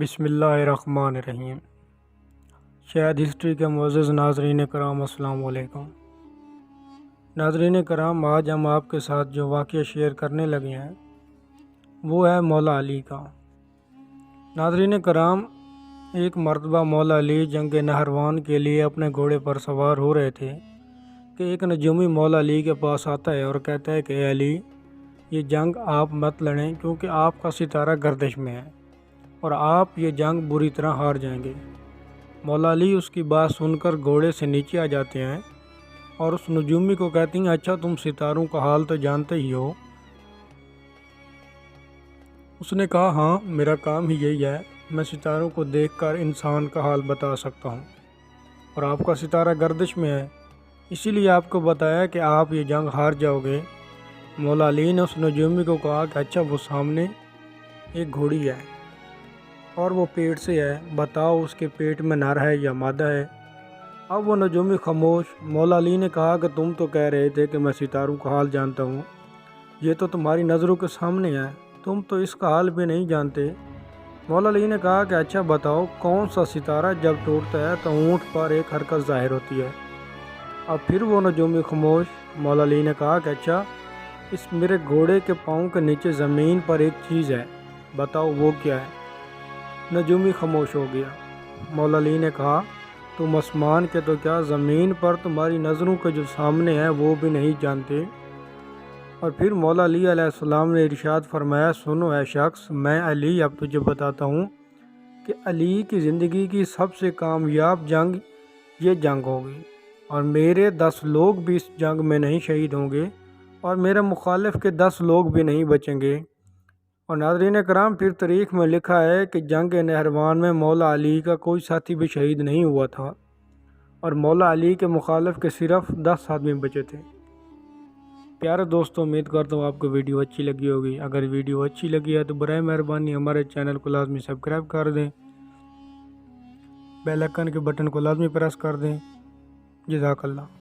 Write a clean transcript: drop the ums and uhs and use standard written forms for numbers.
بسم اللہ الرحمن الرحیم۔ شاید ہسٹری کے معزز ناظرین کرام، السلام علیکم۔ ناظرین کرام، آج ہم آپ کے ساتھ جو واقعہ شیئر کرنے لگے ہیں وہ ہے مولا علی کا۔ ناظرین کرام، ایک مرتبہ مولا علی جنگ نہروان کے لیے اپنے گھوڑے پر سوار ہو رہے تھے کہ ایک نجومی مولا علی کے پاس آتا ہے اور کہتا ہے کہ اے علی، یہ جنگ آپ مت لڑیں کیونکہ آپ کا ستارہ گردش میں ہے اور آپ یہ جنگ بری طرح ہار جائیں گے۔ مولا علی اس کی بات سن کر گھوڑے سے نیچے آ جاتے ہیں اور اس نجومی کو کہتے ہیں، اچھا تم ستاروں کا حال تو جانتے ہی ہو۔ اس نے کہا، ہاں میرا کام ہی یہی ہے، میں ستاروں کو دیکھ کر انسان کا حال بتا سکتا ہوں، اور آپ کا ستارہ گردش میں ہے، اسی لیے آپ کو بتایا کہ آپ یہ جنگ ہار جاؤ گے۔ مولا علی نے اس نجومی کو کہا کہ اچھا وہ سامنے ایک گھوڑی ہے اور وہ پیٹ سے ہے، بتاؤ اس کے پیٹ میں نر ہے یا مادہ ہے؟ اب وہ نجومی خاموش۔ مولا علی نے کہا کہ تم تو کہہ رہے تھے کہ میں ستاروں کا حال جانتا ہوں، یہ تو تمہاری نظروں کے سامنے ہے، تم تو اس کا حال بھی نہیں جانتے۔ مولا علی نے کہا کہ اچھا بتاؤ، کون سا ستارہ جب ٹوٹتا ہے تو اونٹ پر ایک حرکت ظاہر ہوتی ہے؟ اب پھر وہ نجومی خاموش۔ مولا علی نے کہا کہ اچھا، اس میرے گھوڑے کے پاؤں کے نیچے زمین پر ایک چیز ہے، بتاؤ وہ کیا ہے؟ نجومی خاموش ہو گیا۔ مولا علی نے کہا، تم آسمان کے تو کیا، زمین پر تمہاری نظروں کے جو سامنے ہے وہ بھی نہیں جانتے؟ اور پھر مولا علی علیہ السلام نے ارشاد فرمایا، سنو اے شخص، میں علی اب تجھے بتاتا ہوں کہ علی کی زندگی کی سب سے کامیاب جنگ یہ جنگ ہوگی، اور میرے 10 لوگ بھی اس جنگ میں نہیں شہید ہوں گے، اور میرے مخالف کے 10 لوگ بھی نہیں بچیں گے۔ اور ناظرین کرام، پھر تاریخ میں لکھا ہے کہ جنگ نہروان میں مولا علی کا کوئی ساتھی بھی شہید نہیں ہوا تھا، اور مولا علی کے مخالف کے صرف 10 آدمی بچے تھے۔ پیارے دوستوں، امید کرتا ہوں آپ کو ویڈیو اچھی لگی ہوگی۔ اگر ویڈیو اچھی لگی ہے تو برائے مہربانی ہمارے چینل کو لازمی سبسکرائب کر دیں، بیل آئیکن کے بٹن کو لازمی پریس کر دیں۔ جزاک اللہ۔